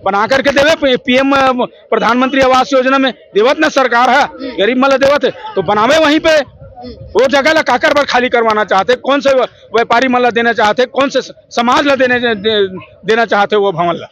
बना करके देवे पीएम प्रधानमंत्री आवास योजना में देवत ना सरकार है, गरीब मला देवत है तो बनावे वहीं पे। वो जगह ला काकर पर खाली करवाना चाहते, कौन से व्यापारी मला देना चाहते, कौन से समाज ला देना चाहते वो भवन ला।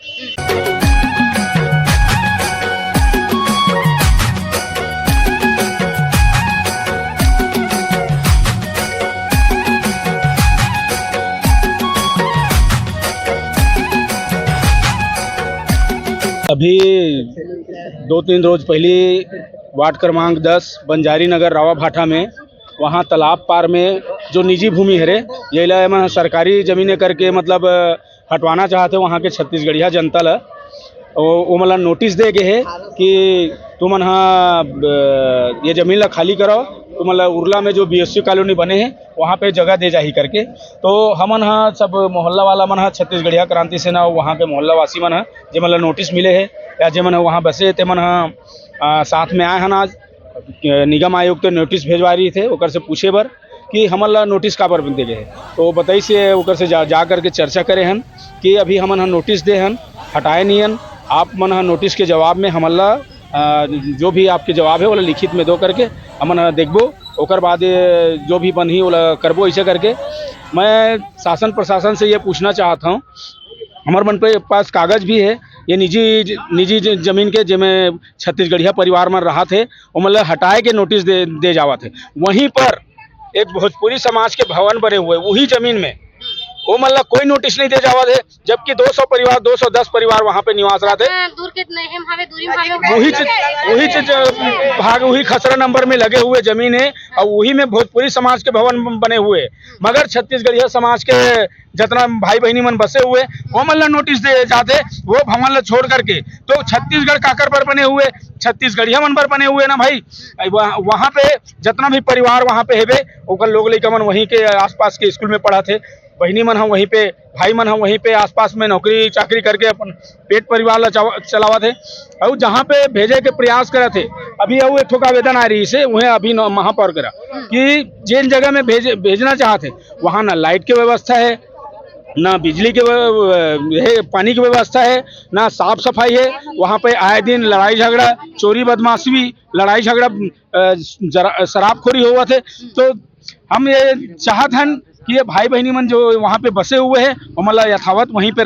अभी 2-3 रोज पहले वार्ड क्रमांक 10 बंजारी नगर रावा भाटा में वहाँ तालाब पार में जो निजी भूमि है रे ये ला सरकारी जमीनें करके मतलब हटवाना चाहते वहाँ के छत्तीसगढ़िया जनता ला। वो मतलब नोटिस दे गए है कि तुम हाँ ये ज़मीन ला खाली कराओ, तो मतलब उर्ला में जो बीएससी कॉलोनी बने हैं वहाँ पे जगह दे जाही करके। तो हमन हाँ सब मोहल्ला वाला मन हाँ छत्तीसगढ़िया क्रांति सेना वहाँ के मोहल्ला वासी मन हाँ जे मतलब नोटिस मिले है या जे मन वहाँ बसे ते मन हाँ साथ में आए हैं। आज निगम आयोग तो नोटिस भेजवा रही थे ओकर से पूछे बर कि हमन ला नोटिस का पर दे गए, तो बताई से ओकर से जा करके चर्चा करे हन कि अभी हमन हाँ नोटिस दे हन हटाए नहीं हन। आप मन हाँ नोटिस के जवाब में हमन ला जो भी आपके जवाब है वो लिखित में दो करके हमन देखबो, ओकर बाद जो भी बनी वो करबो। ऐसे करके मैं शासन प्रशासन से ये पूछना चाहता हूँ, हमारे मन पे पास कागज भी है ये निजी जमीन के जिसमें छत्तीसगढ़िया परिवार में रहा थे वो मतलब हटाए के नोटिस दे जावा थे। वहीं पर एक भोजपुरी समाज के भवन बने हुए वही जमीन में वो मतलब कोई नोटिस नहीं दे जावा थे, जबकि 200 परिवार 210 परिवार वहाँ पे निवास रहा थे। वही खसरा नंबर में लगे हुए जमीन है और वही में भोजपुरी समाज के भवन बने हुए, मगर छत्तीसगढ़िया समाज के जितना भाई बहनी मन बसे हुए वो मतलब नोटिस दे जाते वो भवन ला छोड़ करके। तो छत्तीसगढ़ काकर पर बने हुए छत्तीसगढ़िया मन पर बने हुए ना भाई। वहाँ पे जितना भी परिवार वहाँ पे है ओकर लोग लइका मन वहीं के आसपास के स्कूल में पढ़ा थे, बहनी मन हम वहीं पे, भाई मन हम वहीं पे आसपास में नौकरी चाकरी करके अपन पेट परिवार ला चलावा थे और जहाँ पे भेजे के प्रयास करे थे। अभी एक ठोक आवेदन आ रही से वह अभी महापौर करा कि जिन जगह में भेजना चाहते वहाँ ना लाइट की व्यवस्था है, ना बिजली के पानी की व्यवस्था है, ना साफ सफाई है। वहाँ पे आए दिन लड़ाई झगड़ा चोरी बदमाशी लड़ाई झगड़ा शराबखोरी हुआ थे। तो हम ये चाहते हैं कि ये भाई बहनी मन जो वहाँ पे बसे हुए हैं वो मतलब यथावत वहीं पे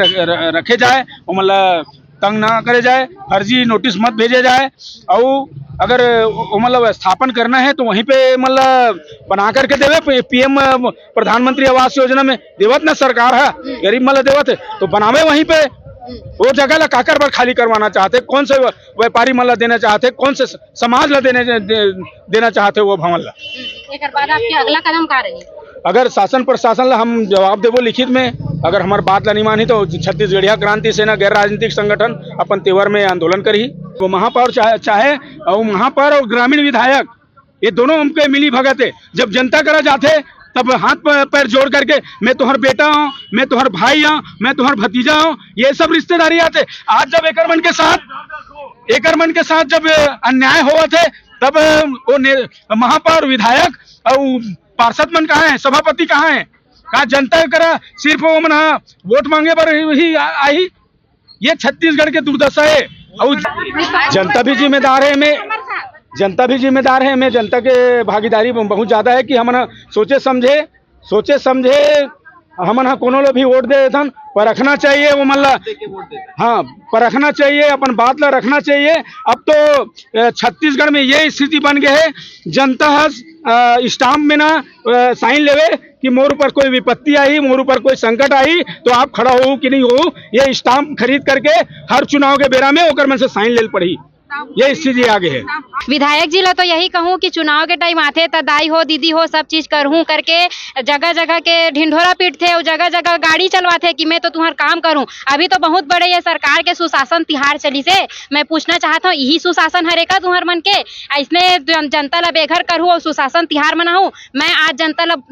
रखे जाए, वो मतलब तंग ना करे जाए, फर्जी नोटिस मत भेजे जाए। और अगर वो मतलब स्थापन करना है तो वहीं पे मतलब बना करके देवे पीएम प्रधानमंत्री आवास योजना में देवत ना सरकार है, गरीब मला देवत है तो बनावे वहीं पे। वो जगह ला काकर पर खाली करवाना चाहते, कौन से व्यापारी मला देना चाहते, कौन से समाज ला देना चाहते वो भवन ला। एक बाद आपके अगला कदम का रही? अगर शासन प्रशासन ला हम जवाब देवो लिखित में, अगर हमारी बात ला नहीं मानी तो छत्तीसगढ़िया क्रांति सेना गैर राजनीतिक संगठन अपन तेवर में आंदोलन करी। वो महापौर चाहे और महापौर और ग्रामीण विधायक ये दोनों हमके मिली भगत है। जब जनता करा जाते तब हाथ पैर जोड़ करके मैं तुम्हार बेटा हूँ, मैं तुम्हार भाई हूँ, मैं तुम्हार भतीजा हूँ, ये सब रिश्तेदारी आते। आज जब एकरमन के साथ जब अन्याय हुआ थे तब वो महापौर विधायक और पार्षद मन कहाँ है, सभापति कहाँ है? कहा जनता करा सिर्फ वो मन वोट मांगे पर ही आई। ये छत्तीसगढ़ के दुर्दशा है और जनता भी जिम्मेदार है। मैं जनता के भागीदारी बहुत ज्यादा है कि हम सोचे समझे हमन कोनो लो भी वोट दे देथन पर रखना चाहिए वो मल्ला, हाँ पर रखना चाहिए, अपन बात ला रखना चाहिए। अब तो छत्तीसगढ़ में ये स्थिति बन गई है, जनता स्टाम्प में ना साइन लेवे कि मोर ऊपर कोई विपत्ति आई, मोर ऊपर कोई संकट आई तो आप खड़ा हो कि नहीं हो, ये स्टाम्प खरीद करके हर चुनाव के बेरा में ओकर मन से साइन ले पड़ी। ये स्थिति आगे है। विधायक जी ला तो यही कहूँ कि चुनाव के टाइम आते तो दाई हो दीदी हो सब चीज करहूँ करके जगह जगह के ढिंढोरा पीटते और जगह जगह गाड़ी चलवाते कि मैं तो तुम्हारा काम करूँ। अभी तो बहुत बड़े ये सरकार के सुशासन तिहार चली से मैं पूछना चाहता हूँ यही सुशासन हरे का तुम्हार मन के इसने जनता ला बेघर करूँ और सुशासन तिहार मनाऊँ। मैं आज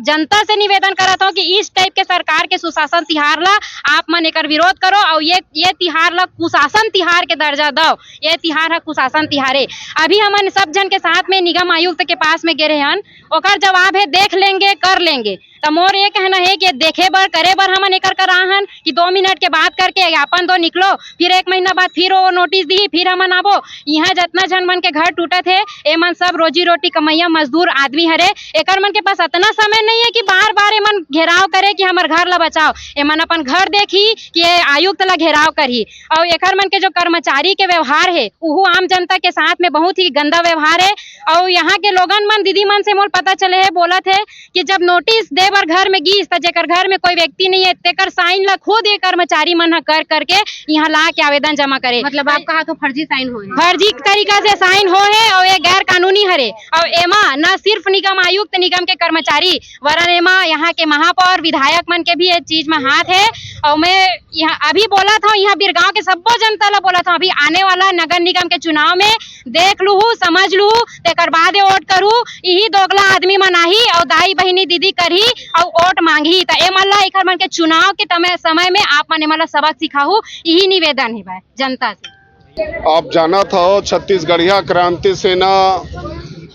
जनता से निवेदन करता हूँ कि इस टाइप के सरकार के सुशासन तिहार ला आप मन एकर विरोध करो और ये तिहार ला कुशासन तिहार के दर्जा दो। ये तिहार कुशासन तिहारे। अभी हमन सब जन के साथ में निगम आयुक्त के पास में गे रहे हन, ओकर जवाब है देख लेंगे कर लेंगे। तो मोर ये कहना है कि देखे बर करे बर हमन एकर करा हन कि 2 मिनट के बात करके अपन दो निकलो, फिर 1 महीना बाद फिर वो नोटिस दी, फिर हमन आबो। यहाँ जितना जन मन के घर टूटत है ए मन सब रोजी रोटी कमैया मजदूर आदमी हरे, एकर मन के पास इतना समय नहीं है कि बार बार एमन घेराव करे कि हमर घर ला बचाओ। एमन अपन घर देखी कि आयुक्त ला घेराव करही। और एकर मन के जो कर्मचारी के व्यवहार है उहू आम जनता के साथ में बहुत ही गंदा व्यवहार है। और यहाँ के लोगन मन दीदी मन से मोल पता चले है बोलत है कि जब नोटिस दे बर घर में गीस त जेकर घर में कोई व्यक्ति नहीं है तेकर साइन ला खुद ये कर्मचारी मन कर करके यहाँ ला के आवेदन जमा करे। मतलब आप कहा तो फर्जी साइन हो फर्जी तरीका से साइन हो है और ये गैर कानूनी हरे। और एमा न सिर्फ निगम आयुक्त निगम के कर्मचारी वरन एमा यहाँ के महापौर विधायक मन के भी ये चीज में हाथ है। और मैं यहाँ अभी बोला था, यहाँ बिरगांव के सब्बो जनता ला बोला था, अभी आने वाला नगर निगम के चुनाव में देख लूहू समझ लूहू तेकर बाद वोट करू। यही दोगला आदमी मन आही और दाई बहिनी दीदी करही और वोट मांगी। तो ए मल्ला एकर मन के चुनाव के समय में आप मन मला सबक सिखाहू, यही निवेदन है भाई जनता से। आप जाना था छत्तीसगढ़िया क्रांति सेना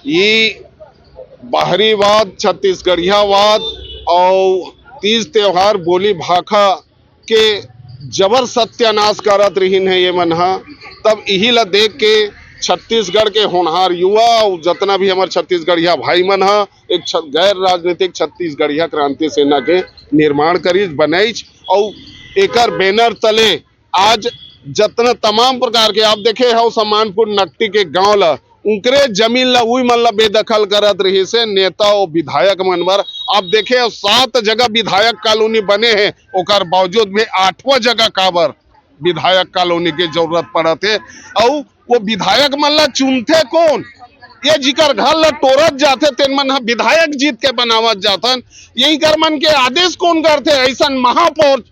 ये बाहरीवाद, छत्तीसगढ़ियावाद और तीज त्योहार बोली भाखा के जबर सत्यानाश करत रहीन है ये मन हा। तब यही ला देख के छत्तीसगढ़ के होनहार युवा और जितना भी हमारे छत्तीसगढ़िया भाई मन हा एक गैर राजनीतिक छत्तीसगढ़िया क्रांति सेना के निर्माण करीज बनाईज और एकर बैनर तले आज जितना तमाम प्रकार के आप देखे हो सम्मानपुर नकटी के गांव ला उनकरे जमीन ला उई मन ला बेदखल करत रही से नेता और विधायक मन बर। आप देखे 7 जगह विधायक कॉलोनी बने हैं, ओकर बावजूद भी 8वां जगह काबर विधायक कॉलोनी के जरूरत पड़त है। और वो विधायक मन ला चुनते कौन? ये जिकर घर ला तोड़त जाते तेन मन विधायक जीत के बनावत जातन। यही कर मन के आदेश कौन करते? ऐसा महापौर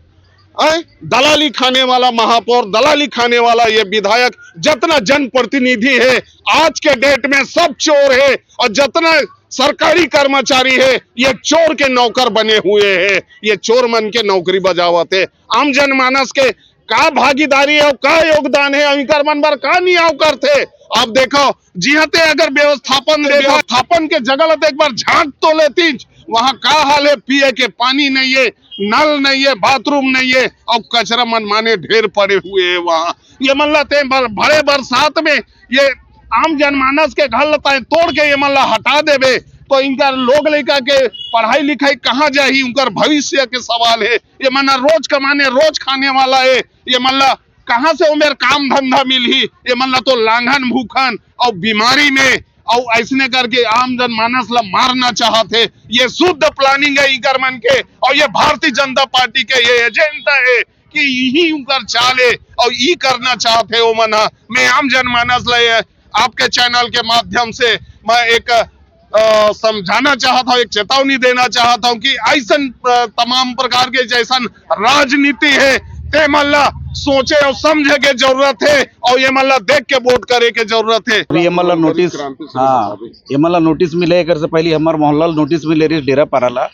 दलाली खाने वाला महापौर, दलाली खाने वाला ये विधायक, जितना जनप्रतिनिधि है आज के डेट में सब चोर है और जितना सरकारी कर्मचारी है ये चोर के नौकर बने हुए हैं। ये चोर मन के नौकरी बजावत है। आम जनमानस के का भागीदारी है, का योगदान है, अमिकर मन बर का नियाव करते। आप देखो जिहते अगर व्यवस्थापन के जगह एक बार झांक तो लेती, वहाँ का हाल है? पिए के पानी नहीं है, नल नहीं है, बाथरूम नहीं है और कचरा मनमाने ढेर पड़े हुए है वहाँ। ये मन लाते भरे बरसात में ये आम जनमानस के घर लता तोड़ के ये मन ला हटा देवे तो इनका लोग लड़का के पढ़ाई लिखाई कहाँ जाही? उनका भविष्य के सवाल है। ये मन रोज कमाने रोज खाने वाला है। ये मन ला कहाँ से उमेर काम धंधा मिली? ये मन ला तो लांघन भूखन और बीमारी में और ऐसने करके आम जनमानस ला मारना चाहते। ये शुद्ध प्लानिंग है इनकर मन के और ये भारतीय जनता पार्टी के ये एजेंडा है कि यही उनकर चाल है और ये करना चाहते हो मना। मैं आम जनमानस ला आपके चैनल के माध्यम से मैं एक समझाना चाहता हूँ, एक चेतावनी देना चाहता हूँ कि ऐसा तमाम प्रकार के जैसन राजनीति है ते मल्ला सोचे और समझे के जरूरत है और ये मल्ला देख के वोट करे के जरूरत है। ये मल्ला नोटिस, हाँ ये मल्ला नोटिस मिले एक से पहले हमारे मोहल्ला नोटिस मिले रही डेरा पाराला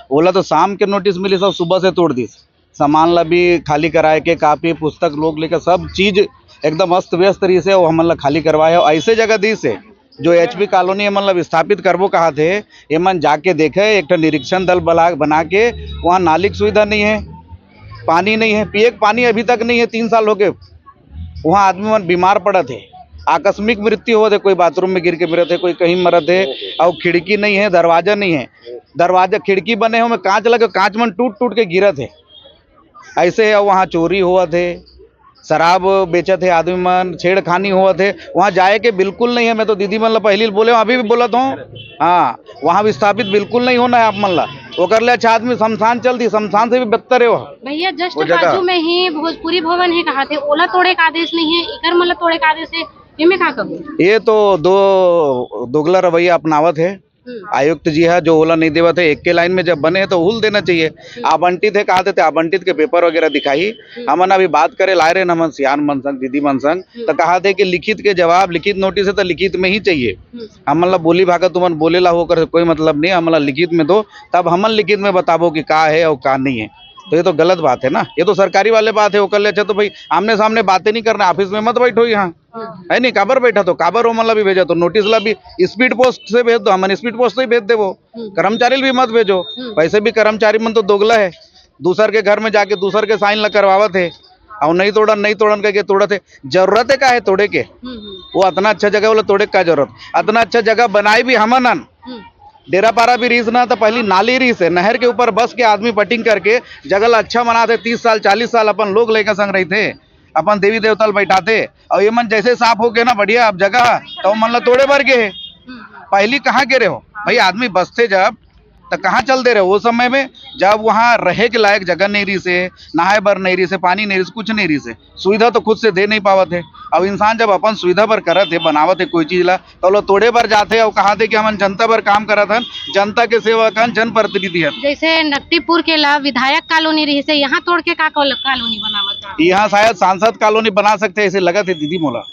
बोला तो शाम के नोटिस मिली, सब सुबह से तोड़ दी। सामान ला भी खाली कराए के, कापी पुस्तक लोग लेकर सब चीज एकदम अस्त व्यस्त तरीके से वो हम खाली करवाए। और ऐसे जगह दी से जो HP कॉलोनी मतलब स्थापित करबो कहा थे ये मन जाके देखे एक निरीक्षण दल बना के वहाँ नाली की सुविधा नहीं है, पानी नहीं है, पिए पानी अभी तक नहीं है। 3 साल हो गए वहाँ आदमी मन बीमार पड़े थे, आकस्मिक मृत्यु हो थे, कोई बाथरूम में गिर के मरे थे, कोई कहीं मरे थे। और खिड़की नहीं है, दरवाजा नहीं है, दरवाजा खिड़की बने हो में कांच लगे, कांच मन टूट टूट के गिरे थे ऐसे है। वहाँ चोरी हुआ थे, शराब बेचे थे आदमी मन, छेड़खानी हुआ थे। वहाँ जाए के बिल्कुल नहीं है। मैं तो दीदी मन ला पहले बोले अभी भी बोला हूँ, हाँ वहाँ विस्थापित बिल्कुल नहीं होना है आप मन ला। वो कर ले अच्छा आदमी शमशान चल दी, शमशान से भी बदतर है वो भैया। जस्ट बाजू में ही भोजपुरी भवन है, कहा थे ओला तोड़े का आदेश नहीं है, इकर मतलब तोड़े का आदेश है। ये का कब ये तो दोगला रवैया अपनावत है आयुक्त जी है, जो ओला नहीं देवा थे। एक के लाइन में जब बने तो हुल देना चाहिए। आवंटित है कहा थे, आवंटित के पेपर वगैरह दिखाई। हमन अभी बात करे लाए रहे नमन सियान मनसंग दीदी मनसंग तो कहा थे कि लिखित के जवाब, लिखित नोटिस है तो लिखित में ही चाहिए। हमन बोली भागा तुमन बोलेला होकर कोई मतलब नहीं, हमन लिखित में दो, तब हमन लिखित में बताबो कि का है और का नहीं है। तो ये तो गलत बात है ना, ये तो सरकारी वाले बात है। वो कर ले अच्छा तो भाई आमने सामने बातें नहीं करना, ऑफिस में मत बैठो यहाँ, है नहीं। काबर बैठा तो काबर वो मतलब भी भेजा तो नोटिस ला भी स्पीड पोस्ट से भेज दो, हमन स्पीड पोस्ट से ही भेज दे। वो कर्मचारी भी मत भेजो, वैसे भी कर्मचारी मन तो दोगला है, दूसर के घर में जाके दूसर के साइन ला करवावत है और नहीं तोड़न करके तोड़त है। जरूरत है का है तोड़े के? वो इतना अच्छा जगह बोला तोड़े का जरूरत, इतना अच्छा जगह बनाई भी हमन। डेरा पारा भी रीस ना तो पहली नाली रीस है, नहर के ऊपर बस के आदमी पटिंग करके जगह ला अच्छा बनाते। 30 साल 40 साल अपन लोग लेकर संग रहे थे, अपन देवी देवता बैठाते और ये मन जैसे साफ हो गए ना बढ़िया अब जगह, तो मन ला तोड़े भर के है। पहली कहाँ गिरे हो भाई, आदमी बसते जब तो कहाँ चल दे रहे हो? वो समय में जब वहाँ रहे के लायक जगह नहीं रही से, नहाए बर नहीं रही से, पानी नहीं रही से, कुछ नहीं रही से, सुविधा तो खुद से दे नहीं पावत है। अब इंसान जब अपन सुविधा पर करत है, बनावत है कोई चीज ला, तो लोग तोड़े पर जाते और कहा थे कि हम जनता पर काम करत हन, जनता के सेवक हन, जनप्रतिनिधि हन। जैसे नकटीपुर के ला विधायक कॉलोनी रही से, यहाँ तोड़ के का कॉलोनी बनावत? यहाँ शायद सांसद कॉलोनी बना सकते हैं ऐसे लगत है दीदी मोला।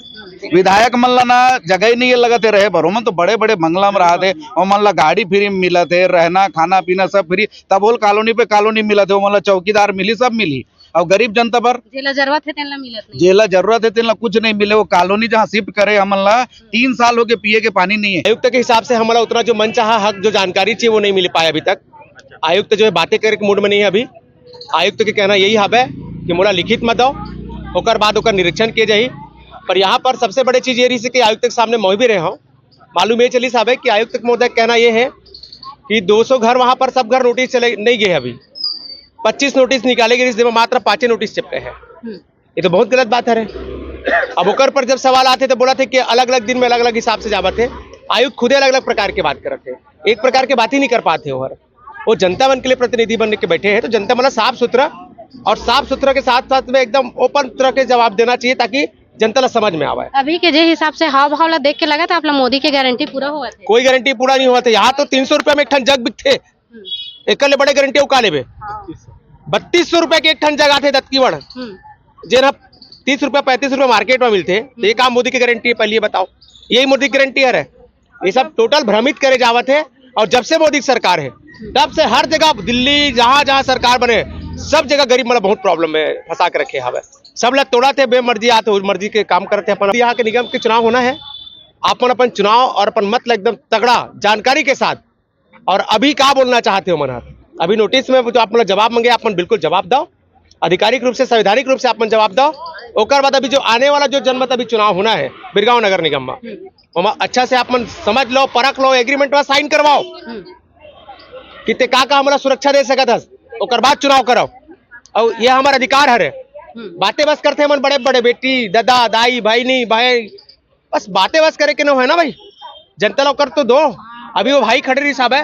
विधायक मन ला ना जगह ही नहीं लगते रहे पर, मन तो बड़े बड़े बंगला में रहते, और मन ला गाड़ी फ्री में मिलत है, रहना खाना पीना सब फ्री, तब बोल कॉलोनी पे कॉलोनी मिलत है, वो मन ला चौकीदार मिली सब मिली। और गरीब जनता पर जेला जरूरत है तेला मिलत नहीं, जेला जरूरत है तेला कुछ नहीं मिले। वो कॉलोनी जहाँ शिफ्ट करे हमन ला 3 साल हो गए, पिए के पानी नहीं है। आयुक्त के हिसाब से हमारा उतना जो मनचाहा हक जो जानकारी चाहिए वो नहीं मिल पाया अभी तक। आयुक्त जो है बातें करे के मूड में नहीं है अभी। आयुक्त के कहना यही हब है कि मोला लिखित मत दो, ओकर बाद ओकर निरीक्षण किए जाही। पर यहाँ पर सबसे बड़ी चीज ये रही कि आयुक्त के सामने मैं भी रहे हूँ, मालूम ये चली साहब है कि आयुक्त महोदय कहना ये है कि 200 घर वहाँ पर सब घर नोटिस चले नहीं गए, अभी 25 नोटिस निकाले गए, जिसमें मात्र 5 नोटिस चिपके हैं। ये तो बहुत गलत बात है। अब ओकर पर जब सवाल आते तो बोला थे कि अलग अलग दिन में अलग अलग हिसाब से जावत थे। आयुक्त खुदे अलग अलग प्रकार की बात करते थे, एक प्रकार की बात ही नहीं कर पाते। वो जनता बन के लिए प्रतिनिधि बन के बैठे हैं, तो जनता मतलब साफ सुथरा, और साफ सुथरा के साथ साथ में एकदम ओपन तरह के जवाब देना चाहिए ताकि जनता ला समझ में आवे। अभी के जे हिसाब से हाव भाव ला देख के लगा था आप मोदी के गारंटी पूरा हुआ थे? कोई गारंटी पूरा नहीं हुआ था। यहाँ तो 300 रुपए में एक ठन जग बिकते, एक बड़े गारंटी उका लेबे 3200 रुपए के एक ठन जग आते दत्तीवड़, जेना 30 रुपए 35 रुपए मार्केट में मिलते। तो ये काम मोदी की गारंटी है? पहले बताओ, यही मोदी की गारंटी है? ये सब टोटल भ्रमित करे जावत है। और जब से मोदी की सरकार है तब से हर जगह दिल्ली जहां जहां सरकार बने सब जगह गरीब मतलब बहुत प्रॉब्लम में फंसा के रखे हवे। सब लोग तोड़ा थे बेमर्जी आते मर्जी के काम करते अपन। यहाँ के निगम के चुनाव होना है, अपन चुनाव और अपन मतलब एकदम तगड़ा जानकारी के साथ। और अभी क्या बोलना चाहते हो मन? अभी नोटिस में जो आप जवाब मांगे अपन बिल्कुल जवाब दो, आधिकारिक रूप से संवैधानिक रूप से अपन जवाब दो। ओकर बाद अभी जो आने वाला जो जनमत अभी चुनाव होना है बिरगांव नगर निगम में, अच्छा से अपन समझ लो, परख लो, एग्रीमेंट में साइन करवाओ कि ते का हमारा सुरक्षा दे सकत हस, ओकर बाद चुनाव करो। और ये हमारा अधिकार है। बातें बस करते हैं मन बड़े बड़े बेटी दादा दाई भाई नहीं भाई, बस बातें बस करे के न है ना भाई, जनता लोग कर तो दो। अभी वो भाई खड़े रही साहब है,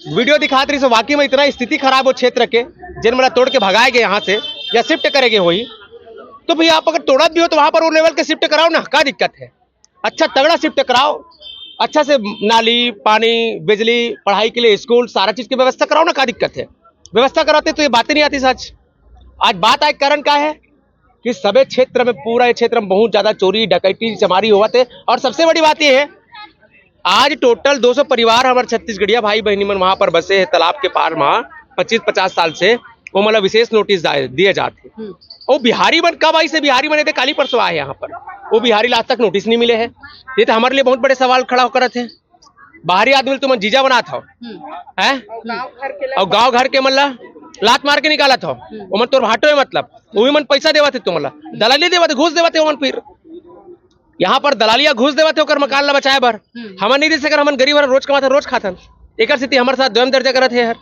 वीडियो दिखाते रही, वाकई में इतना स्थिति खराब हो क्षेत्र के, जिन मतलब तोड़ के भगाए गए यहाँ से या शिफ्ट करेंगे वही। तो भैया आप अगर तोड़ा भी हो तो वहां पर वो लेवल के शिफ्ट कराओ ना, क्या दिक्कत है? अच्छा तगड़ा शिफ्ट कराओ, अच्छा से नाली पानी बिजली पढ़ाई के लिए स्कूल सारा चीज की व्यवस्था कराओ ना, क्या दिक्कत है? व्यवस्था कराते तो ये बातें नहीं आती। सच आज बात आए कारण क्या है कि सभी क्षेत्र में, पूरा क्षेत्र में बहुत ज्यादा चोरी डकैती चमारी हुआ थे। और सबसे बड़ी बात यह है आज टोटल 200 परिवार हमारे छत्तीसगढ़िया भाई बहनी मन वहां पर बसे है तालाब के पार में 25-50 साल से, वो मतलब विशेष नोटिस दिए जाते। वो बिहारी मन कब आई से बिहारी बने थे, काली परसों आए यहाँ पर, वो बिहारी आज तक नोटिस नहीं मिले हैं। ये तो हमारे लिए बहुत बड़े सवाल खड़ा होकर थे। बाहरी आदमी तुम जीजा बना था है, और गांव घर के मल्ला लात मार के निकाला था, वो मन तोर भाटो है, मतलब वो भी मन पैसा देवा थे, तुम दलाली देवा थे, घूस देवा थे। वो मन फिर यहाँ पर दलालिया घूस देवा थे ओकर मकान ला बचाए बर, हमन नहीं दे सकर, हमन गरीब रोज कमाते रोज खातन। एक स्थिति हमारे साथ 2 दर्जा करत है यार,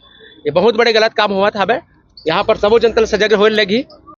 ये बहुत बड़े गलत काम हुआ था। यहाँ पर सबो जनता सजग होने लगी।